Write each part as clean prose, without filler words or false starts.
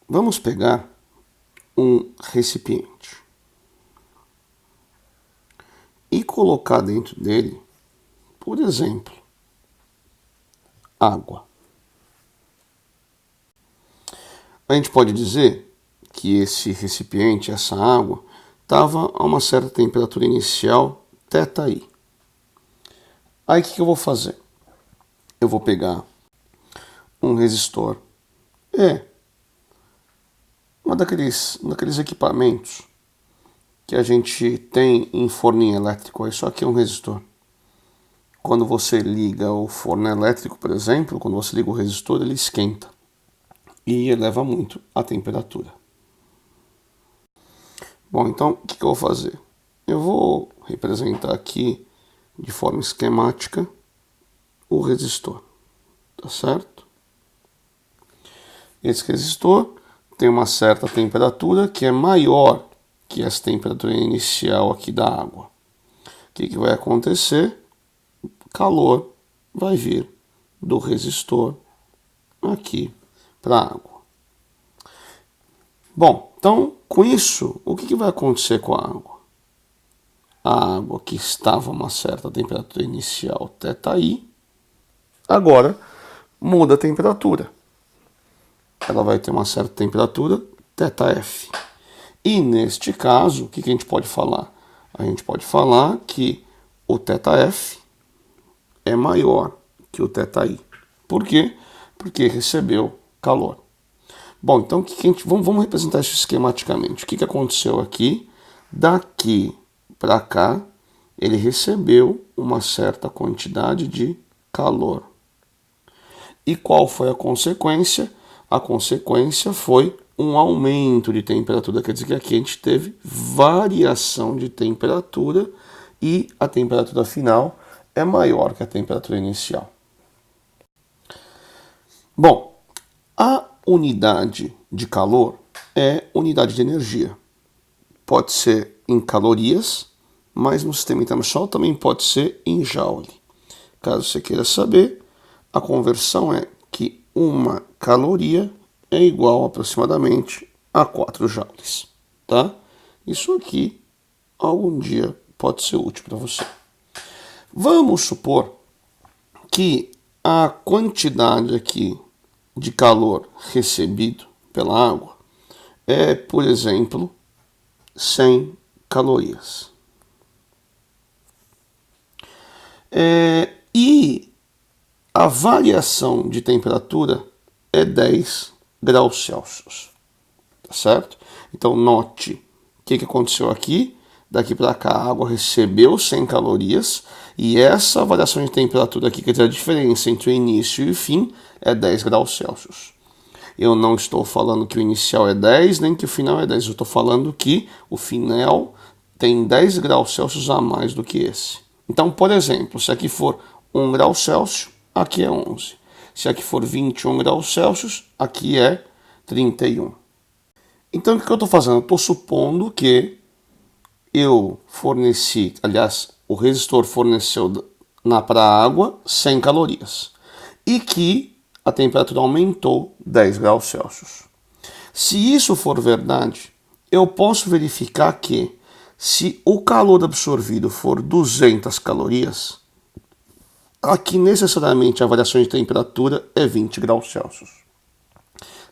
vamos pegar um recipiente e colocar dentro dele, por exemplo, água. A gente pode dizer que esse recipiente, essa água, estava a uma certa temperatura inicial, θi. Aí o que eu vou fazer? Eu vou pegar um resistor. Um daqueles equipamentos que a gente tem em forninho elétrico. Isso aqui é um resistor. Quando você liga o forno elétrico, por exemplo, quando você liga o resistor, ele esquenta e eleva muito a temperatura. Bom, então o que eu vou fazer? Eu vou representar aqui de forma esquemática o resistor, tá certo? Esse resistor tem uma certa temperatura que é maior que essa temperatura inicial aqui da água. O que vai acontecer? Calor vai vir do resistor aqui para a água. Bom, então com isso, o que vai acontecer com a água? A água que estava a uma certa temperatura inicial, θi, agora muda a temperatura. Ela vai ter uma certa temperatura, θf. E neste caso, o que a gente pode falar? A gente pode falar que o θf é maior que o θi. Por quê? Porque recebeu calor. Bom, então vamos representar isso esquematicamente. O que aconteceu aqui? Daqui para cá, ele recebeu uma certa quantidade de calor. E qual foi a consequência? A consequência foi um aumento de temperatura. Quer dizer que aqui a gente teve variação de temperatura e a temperatura final é maior que a temperatura inicial. Bom, a unidade de calor é unidade de energia. Pode ser em calorias, mas no sistema internacional também pode ser em joule. Caso você queira saber, a conversão é que uma caloria é igual aproximadamente a 4 joules. Tá? Isso aqui algum dia pode ser útil para você. Vamos supor que a quantidade aqui de calor recebido pela água é, por exemplo, 100 calorias. E a variação de temperatura é 10 graus Celsius. Tá certo? Então, note o que aconteceu aqui. Daqui para cá a água recebeu 100 calorias e essa variação de temperatura aqui, quer dizer, a diferença entre o início e o fim é 10 graus Celsius. Eu não estou falando que o inicial é 10, nem que o final é 10. Eu estou falando que o final tem 10 graus Celsius a mais do que esse. Então, por exemplo, se aqui for 1 grau Celsius, aqui é 11. Se aqui for 21 graus Celsius, aqui é 31. Então, o que eu estou fazendo? Eu estou supondo que eu forneci, aliás, o resistor forneceu para a água 100 calorias e que a temperatura aumentou 10 graus Celsius. Se isso for verdade, eu posso verificar que se o calor absorvido for 200 calorias, aqui necessariamente a variação de temperatura é 20 graus Celsius.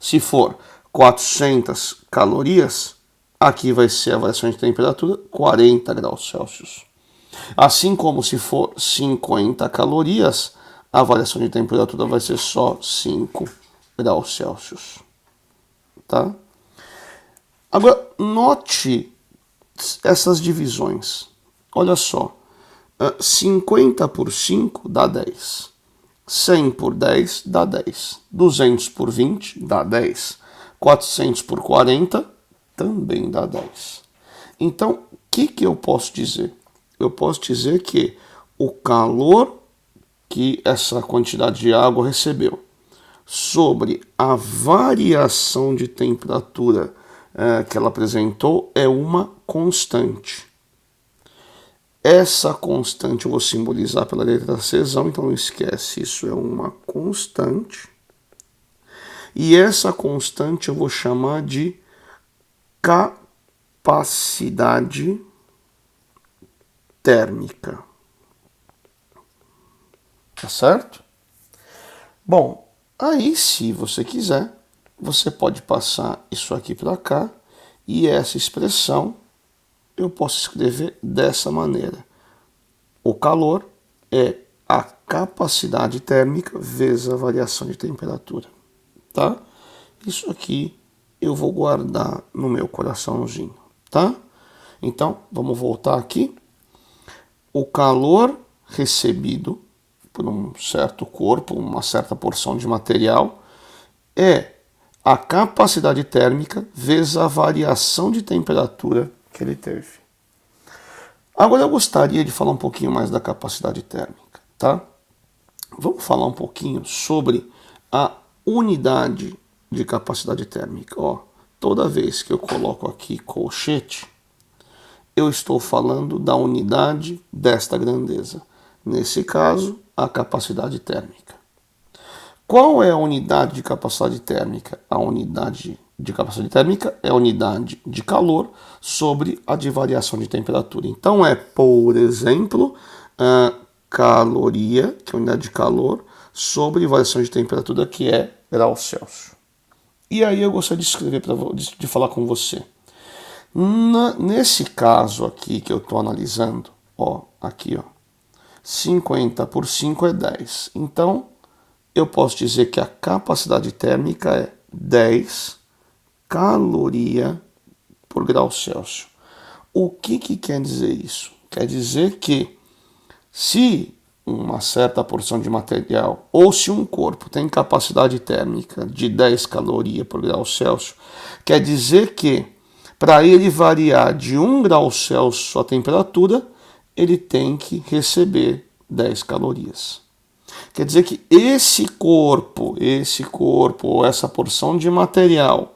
Se for 400 calorias, aqui vai ser a variação de temperatura 40 graus Celsius. Assim como se for 50 calorias, a variação de temperatura vai ser só 5 graus Celsius. Tá? Agora, note essas divisões. Olha só. 50 por 5 dá 10. 100 por 10 dá 10. 200 por 20 dá 10. 400 por 40 também dá 10. Então, o que eu posso dizer? Eu posso dizer que o calor que essa quantidade de água recebeu sobre a variação de temperatura que ela apresentou é uma constante. Essa constante eu vou simbolizar pela letra Czão, então não esquece, isso é uma constante. E essa constante eu vou chamar de capacidade térmica. Tá certo? Bom, aí se você quiser, você pode passar isso aqui para cá e essa expressão eu posso escrever dessa maneira. O calor é a capacidade térmica vezes a variação de temperatura, tá? Isso aqui eu vou guardar no meu coraçãozinho, tá? Então, vamos voltar aqui. O calor recebido por um certo corpo, uma certa porção de material, é a capacidade térmica vezes a variação de temperatura que ele teve. Agora eu gostaria de falar um pouquinho mais da capacidade térmica, tá? Vamos falar um pouquinho sobre a unidade de capacidade térmica. Ó, toda vez que eu coloco aqui colchete, eu estou falando da unidade desta grandeza. Nesse caso, a capacidade térmica. Qual é a unidade de capacidade térmica? A unidade de capacidade térmica é a unidade de calor sobre a de variação de temperatura. Então é, por exemplo, a caloria, que é a unidade de calor, sobre variação de temperatura, que é grau Celsius. E aí eu gostaria de escrever de falar com você. Nesse caso aqui que eu estou analisando, ó, aqui, ó, 50 por 5 é 10. Então, eu posso dizer que a capacidade térmica é 10 caloria por grau Celsius. O que quer dizer isso? Quer dizer que se uma certa porção de material ou se um corpo tem capacidade térmica de 10 calorias por grau Celsius, quer dizer que para ele variar de 1 grau Celsius a temperatura, ele tem que receber 10 calorias. Quer dizer que esse corpo, ou essa porção de material,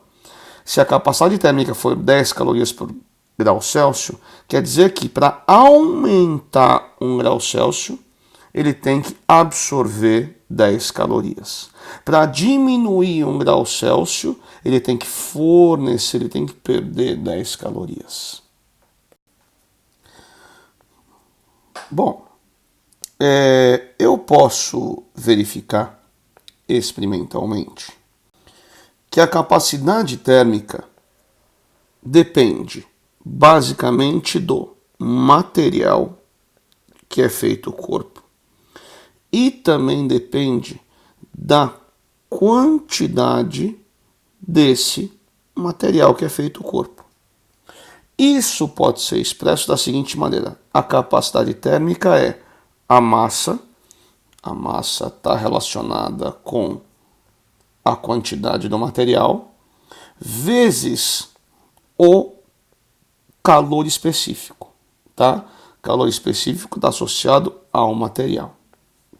se a capacidade térmica for 10 calorias por grau Celsius, quer dizer que para aumentar 1 grau Celsius, ele tem que absorver 10 calorias. Para diminuir 1 grau Celsius, ele tem que fornecer, ele tem que perder 10 calorias. Bom, eu posso verificar experimentalmente que a capacidade térmica depende basicamente do material que é feito o corpo e também depende da quantidade desse material que é feito o corpo. Isso pode ser expresso da seguinte maneira: a capacidade térmica é a massa está relacionada com a quantidade do material, vezes o calor específico, tá? Calor específico está associado ao material,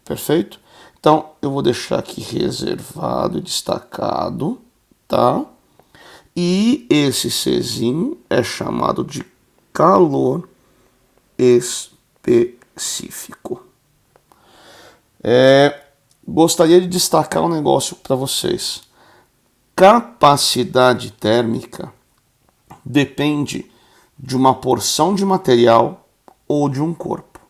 perfeito? Então, eu vou deixar aqui reservado e destacado, tá? E esse Czinho é chamado de calor específico. Gostaria de destacar um negócio para vocês. Capacidade térmica depende de uma porção de material ou de um corpo,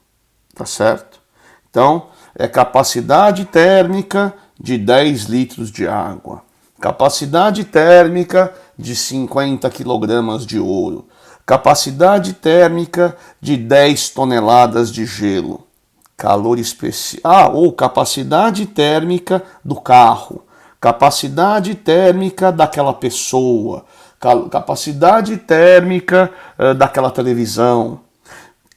tá certo? Então, é capacidade térmica de 10 litros de água, capacidade térmica de 50 quilogramas de ouro, capacidade térmica de 10 toneladas de gelo, calor especial, ou capacidade térmica do carro, capacidade térmica daquela pessoa, capacidade térmica daquela televisão.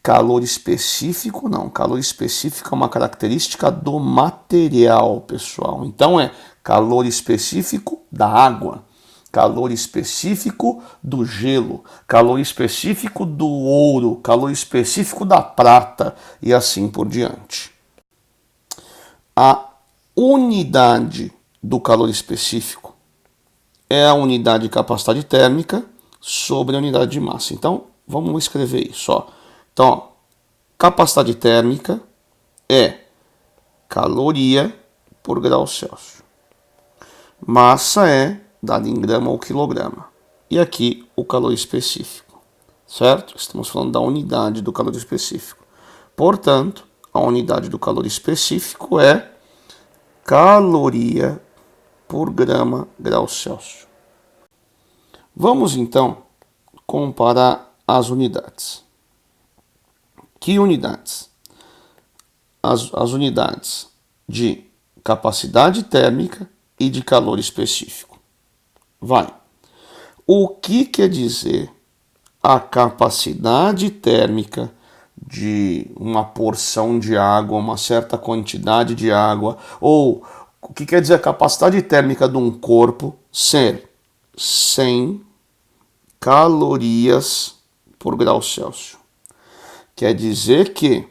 Calor específico não, calor específico é uma característica do material, pessoal. Então é calor específico da água, calor específico do gelo, calor específico do ouro, calor específico da prata e assim por diante. A unidade do calor específico é a unidade de capacidade térmica sobre a unidade de massa. Então, vamos escrever isso, ó. Então, ó, capacidade térmica é caloria por grau Celsius. Massa é dada em grama ou quilograma. E aqui o calor específico, certo? Estamos falando da unidade do calor específico. Portanto, a unidade do calor específico é caloria por grama grau Celsius. Vamos então comparar as unidades. Que unidades? As unidades de capacidade térmica e de calor específico. Vai. O que quer dizer a capacidade térmica de uma porção de água, uma certa quantidade de água, ou o que quer dizer a capacidade térmica de um corpo ser 100 calorias por grau Celsius? Quer dizer que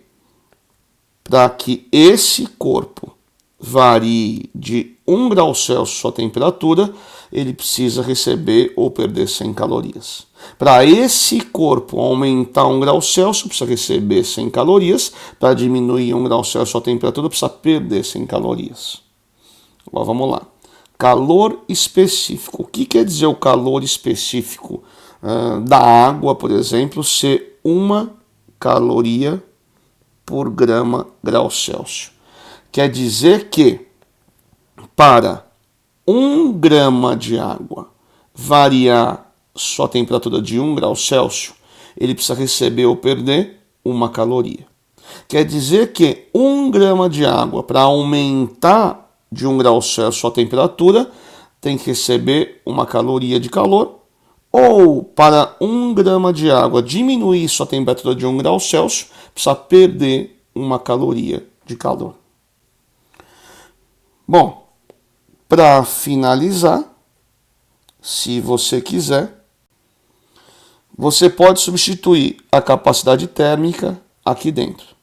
para que esse corpo varie de 1 grau Celsius sua temperatura, ele precisa receber ou perder 100 calorias. Para esse corpo aumentar 1 grau Celsius, precisa receber 100 calorias. Para diminuir 1 grau Celsius sua temperatura, precisa perder 100 calorias. Agora vamos lá. Calor específico. O que quer dizer o calor específico da água, por exemplo, ser 1 caloria por grama grau Celsius? Quer dizer que para 1 grama de água variar sua temperatura de 1 grau Celsius, ele precisa receber ou perder 1 caloria. Quer dizer que 1 grama de água, para aumentar de 1 grau Celsius sua temperatura, tem que receber 1 caloria de calor, ou para 1 grama de água diminuir sua temperatura de 1 grau Celsius, precisa perder 1 caloria de calor. Bom, para finalizar, se você quiser, você pode substituir a capacidade térmica aqui dentro.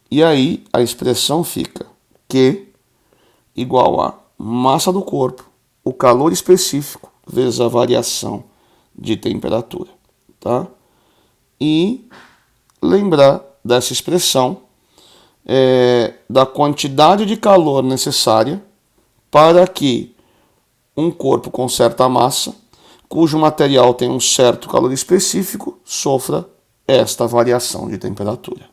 E aí a expressão fica Q igual a massa do corpo, o calor específico, vezes a variação de temperatura. Tá? E lembrar dessa expressão da quantidade de calor necessária para que um corpo com certa massa, cujo material tem um certo calor específico, sofra esta variação de temperatura.